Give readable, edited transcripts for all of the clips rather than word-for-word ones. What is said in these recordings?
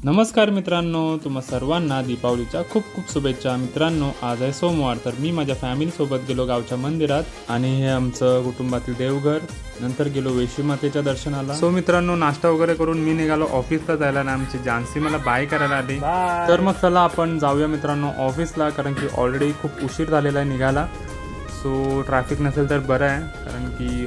नमस्कार मित्रांनो, तुम्हा सर्वांना दीपावलीच्या खूप खूप शुभेच्छा। मित्रांनो, आज आहे सोमवार, तर मी माझ्या फॅमिलीसोबत गेलो गावच्या मंदिरात आणि हे आमचं कुटुंबातील देवघर। नंतर गेलो वेशीमातेच्या दर्शनाला। सो मित्रांनो, नाश्ता वगैरे करून मी निघालो ऑफिसला जायला आणि आमची जानसी मला बाय करायला आली। तर मग चला आपण जाऊया मित्रांनो ऑफिसला, कारण की ऑलरेडी खूप उशीर झालेला आहे निघायला। सो ट्रॅफिक नसेल तर बरं आहे, कारण की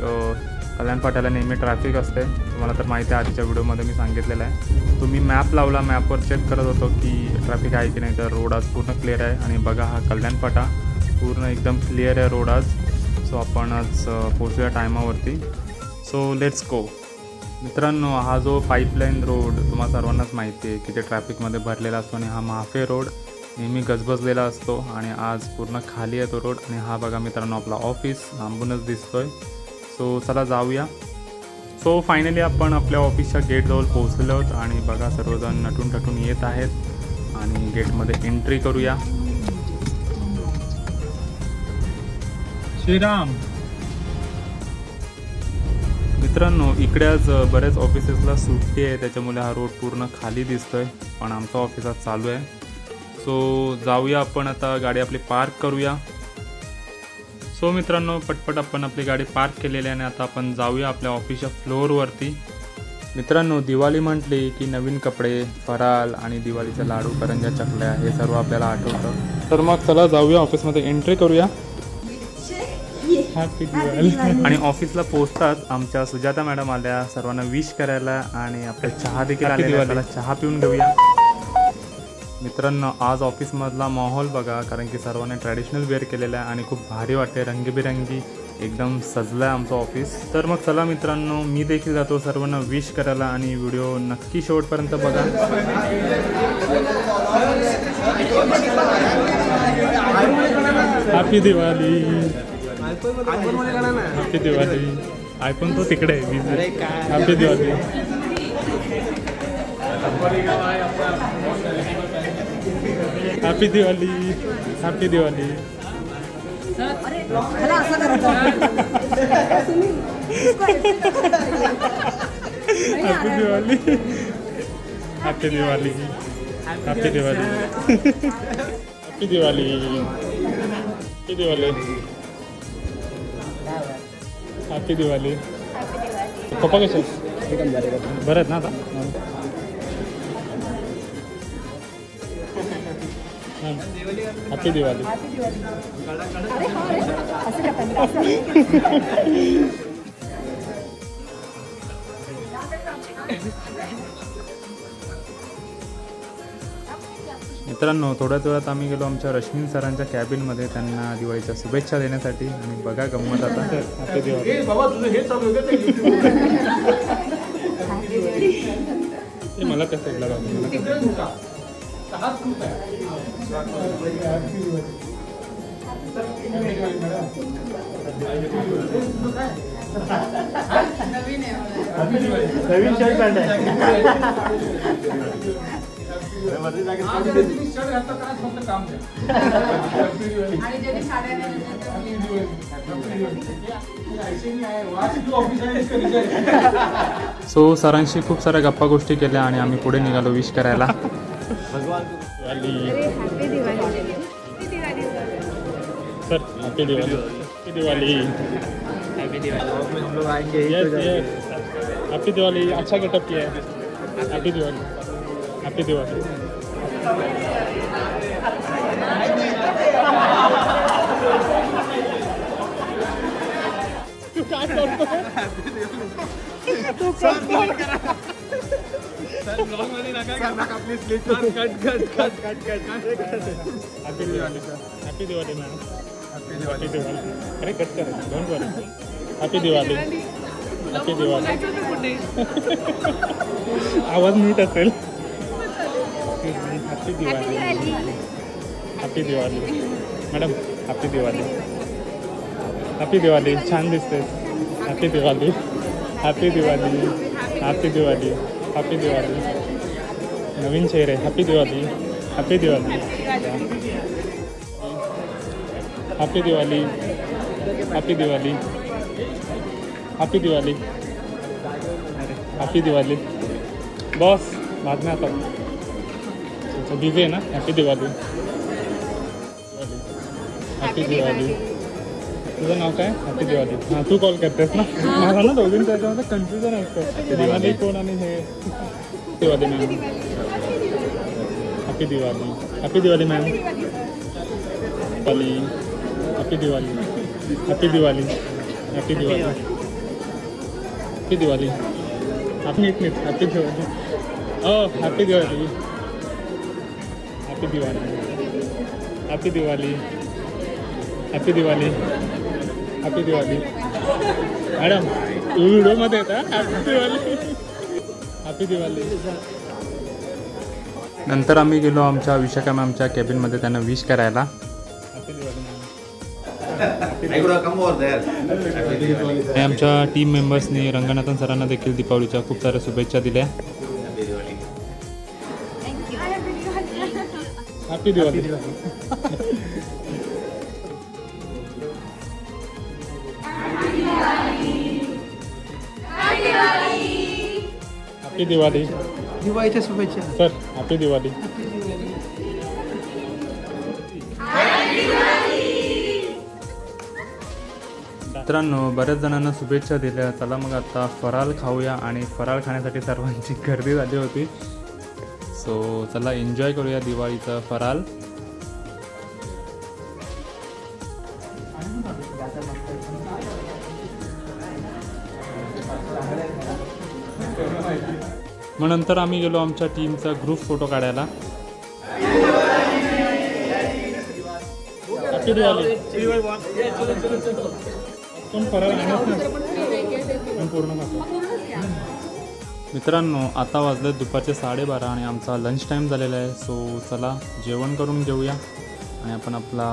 कल्याण फाट्याला नेहमी ट्रॅफिक असते, तुम्हाला तर माहिती आहे। आजच्या व्हिडिओमध्ये मी सांगितलेलं आहे। तुम्ही मॅप लावला, मॅपवर चेक करत होतो की ट्रॅफिक आहे की नाही, तर रोड आज पूर्ण क्लिअर आहे। आणि बघा हा कल्याण फाटा पूर्ण एकदम क्लिअर आहे रोड आज। सो आपण आज पोहोचूया टायमावरती। So let's go. मित्रांनो, हा जो पाईपलाईन रोड तुम्हाला सर्वांनाच माहिती आहे की ते ट्रॅफिकमध्ये भरलेला असतो आणि हा महाफे रोड नेहमी गजबजलेला असतो आणि आज पूर्ण खाली आहे तो रोड। आणि हा बघा मित्रांनो आपला ऑफिस लांबूनच दिसतोय। सो चला जाऊया। सो फायनली आपण आपल्या ऑफिसच्या गेटजवळ पोहोचलेलो आहोत आणि बघा सर्वजण नटून टटून येत आहेत आणि गेटमध्ये एंट्री करूया। श्रीराम। मित्रांनो, इकडे आज बऱ्याच ऑफिसेसला सुट्टी आहे, त्याच्यामुळे हा रोड पूर्ण खाली दिसतोय, पण आमचा ऑफिस आज चालू आहे। सो जाऊया आपण आता, गाडी आपली पार्क करूया। सो मित्रांनो, पटपट आपण आपली गाडी पार्क केलेली आहे आणि आता आपण जाऊया आपल्या ऑफिसच्या फ्लोअरवरती। मित्रांनो, दिवाळी म्हटली की नवीन कपडे, फराळ आणि दिवाळीचे लाडू, करंज्या, चकल्या हे सर्व आपल्याला आठवतं। तर मग चला जाऊया ऑफिसमध्ये एंट्री करूया। हॅपी दिवाळी। आणि ऑफिसला पोहोचताच आमच्या सुजाता मॅडम आल्या सर्वांना विश करायला आणि आपल्या चहा देखील आलेला, त्याला चहा पिऊन घेऊया। मित्रांनो, आज ऑफिसमधला माहोल बघा, कारण की सर्वांनी ट्रॅडिशनल वेअर केलेला आहे आणि खूप भारी वाटते, रंगीबिरंगी एकदम सजलं आहे आमचं ऑफिस। तर मग चला मित्रांनो, मी देखील जातो सर्वांना विश करायला आणि व्हिडिओ नक्की शेवटपर्यंत बघा। Happy Diwali. Happy Diwali. IPhone तो तिकडे आहे। Happy Diwali. Happy Diwali. Happy Diwali. Happy Diwali. Happy Diwali. Happy Diwali. Happy Diwali. Happy Diwali. Happy Diwali. पप्पा कसे बरं आहेत ना आता? हॅपी दिवाळी। मित्रांनो, थोड्याच वेळात आम्ही गेलो आमच्या रश्मीन सरांच्या कॅबिनमध्ये त्यांना दिवाळीच्या शुभेच्छा देण्यासाठी आणि बघा गंमत आता। हॅपी दिवाळी। मला कसं लागलं? नवीन शर्ट पॅन्ट आहे। सो सरांशी खूप साऱ्या गप्पा गोष्टी केल्या आणि आम्ही पुढे निघालो विश करायला। Happy Diwali sir. Happy Diwali. Happy Diwali. Happy Diwali. हम लोग आएंगे। हैप्पी दिवाली। अच्छा गेटअप किया है। हैप्पी दिवाली। हैप्पी दिवाली। तू काय करतोय? तू सर ब्लॉग मध्ये नका please please cut. Happy Diwali sir. Happy Diwali madam. Happy Diwali. अरे कट कर, don't worry. Happy Diwali. Happy Diwali. आवाज नीट असेल। Happy Diwali. Happy Diwali madam. Happy Diwali. Happy Diwali. छान दिसते। Happy Diwali. Happy Diwali. Happy Diwali. Happy Diwali. नवीन चेहरे। Happy Diwali. Happy Diwali. Happy Diwali. Happy Diwali. Happy Diwali. Happy Diwali boss, बाद में आता हूँ। अच्छा बिझी आहे ना. हॅपी दिवाळी. हॅपी दिवाळी. तुझं नाव काय? हॅपी दिवाळी. हां तू कॉल करतेस ना. मला ना दोघींच्या याच्यामध्ये कन्फ्युजन असतं. मला कोण आणि हे Diwali ma'am. Happy Diwali. Happy Diwali ma'am. Diwali. Happy Diwali. Happy Diwali. Happy Diwali. Happy Diwali. नीट नीट. Happy Diwali. Happy Diwali. Happy Diwali. Happy Diwali. Happy Diwali. Happy Diwali. Madam व्हिडिओमध्ये येता. हॅपी दिवाळी. हॅपी दिवाळी. नंतर आम्ही गेलो आमच्या विशाखा मॅमच्या कॅबिनमध्ये त्यांना विश करायला. Happy Diwali ma'am. आमच्या टीम मेंबर्सनी रंगनाथन सरांना देखील दीपावलीच्या खूप साऱ्या शुभेच्छा दिल्या. हॅपी दिवाळी. हॅपी दिवाळी. दिवाळीच्या शुभेच्छा सर. हॅपी दिवाळी. मित्रांनो बऱ्याच जणांना शुभेच्छा दिल्या. चला मग आता फराळ खाऊया. आणि फराळ खाण्यासाठी सर्वांची गर्दी झाली होती. सो चला एन्जॉय करूया दिवाळीचा फराळ. मग नंतर आम्ही गेलो आमच्या टीमचा ग्रुप फोटो काढायला. हॅपी दिवाळी. पण फराळ पूर्ण. मित्रांनो आता वाजले दुपारचे 12:30 आणि आमचा लंच टाईम झालेला आहे. सो चला जेवण करून घेऊया. आणि आपण आपला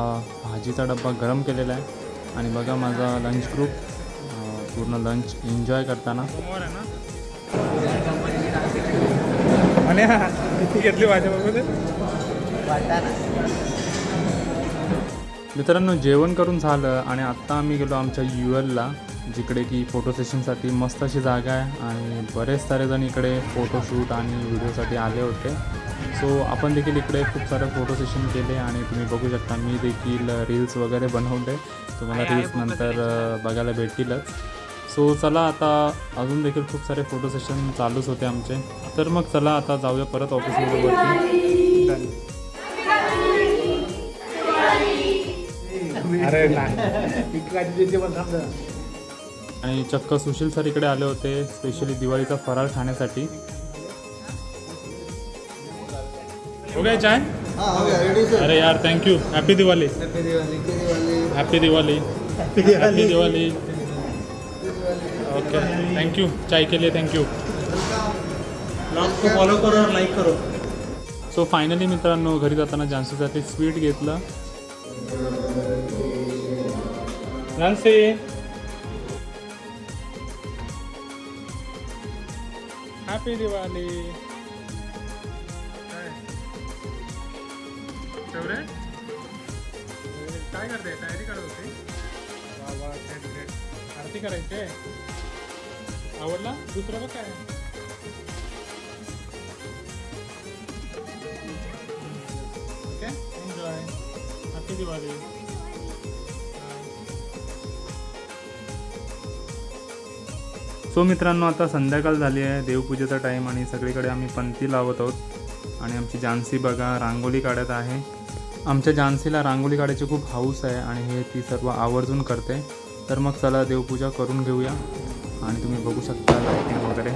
भाजीचा डब्बा गरम केलेला आहे. आणि बघा माझा लंच ग्रुप पूर्ण लंच एन्जॉय करताना. घेतली माझ्याबरोबर. मित्रांनो जेवण करून झालं आणि आत्ता आम्ही गेलो आमच्या ULला, जिकडे की फोटो सेशनसाठी मस्त अशी जागा आहे. आणि बरेच सारे जण इकडे फोटोशूट आणि व्हिडिओसाठी आले होते. सो आपण देखील इकडे खूप सारे फोटो सेशन केले. आणि तुम्ही बघू शकता मी देखील रील्स वगैरे बनवले. तुम्हाला रील्स नंतर बघायला भेटतीलच. सो चला आता अजून देखील खूप सारे फोटो सेशन चालूच होते आमचे. तर मग चला आता जाऊया परत ऑफिसमध्ये वरती. अरे आणि चक्क सुशील सर इकडे आले होते स्पेशली दिवाळीचा फराळ खाण्यासाठी. हो गया चाय. अरे यार thank you. Happy Diwali. Happy Diwali. Happy Diwali. Okay thank you चाय के लिए. Thank you. ब्लॉग को फॉलो करो और लाईक करो. सो फायनली मित्रांनो घरी जाताना जानसीसाठी स्वीट घेतलं. जानसी हॅपी दिवाळी. काय करते? तयारी करत होती. वा ग्रेट ग्रेट. आरती करायची आहे. आवडला? दुसरं बघ काय. Okay enjoy. Happy Diwali. So मित्रांनो आता संध्याकाळ झाली आहे. देवपूजेचा टाईम आणि सगळीकडे आम्ही पंथी लावत आहोत. आणि आमची जानसी बघा रांगोळी काढत आहे. आमच्या जानसीला रांगोळी काढायची खूप हौस आहे आणि हे ती सर्व आवर्जून करते. तर मग चला देवपूजा करून घेऊया. आणि तुम्ही बघू शकता लाईटिंग वगैरे.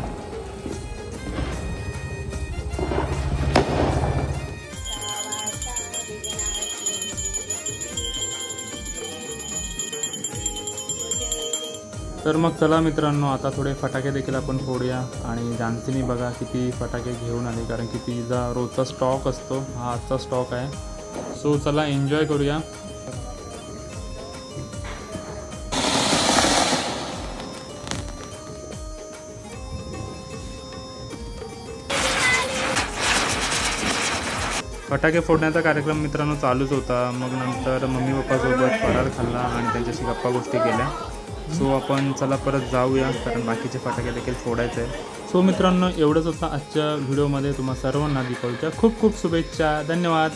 तर मग चला मित्रांनो आता थोडे फटाके देखील आपण फोडूया. आणि जानसीनी बघा किती फटाके घेऊन आले, कारण की तिचा रोजचा स्टॉक असतो, हा आजचा स्टॉक आहे. सो चला एन्जॉय करूया. फटाके फोडण्याचा कार्यक्रम मित्रांनो चालूच होता. मग नंतर मम्मी पप्पासोबत फराळ खाल्ला आणि त्यांच्याशी गप्पा गोष्टी केल्या. सो आपण चला परत जाऊया, कारण बाकीचे फटाके देखील फोडायचे आहे. सो मित्रांनो, एवढंच होतं आजच्या व्हिडिओमध्ये. तुम्हा सर्वांना दीपावलीच्या खूप खूप शुभेच्छा. धन्यवाद.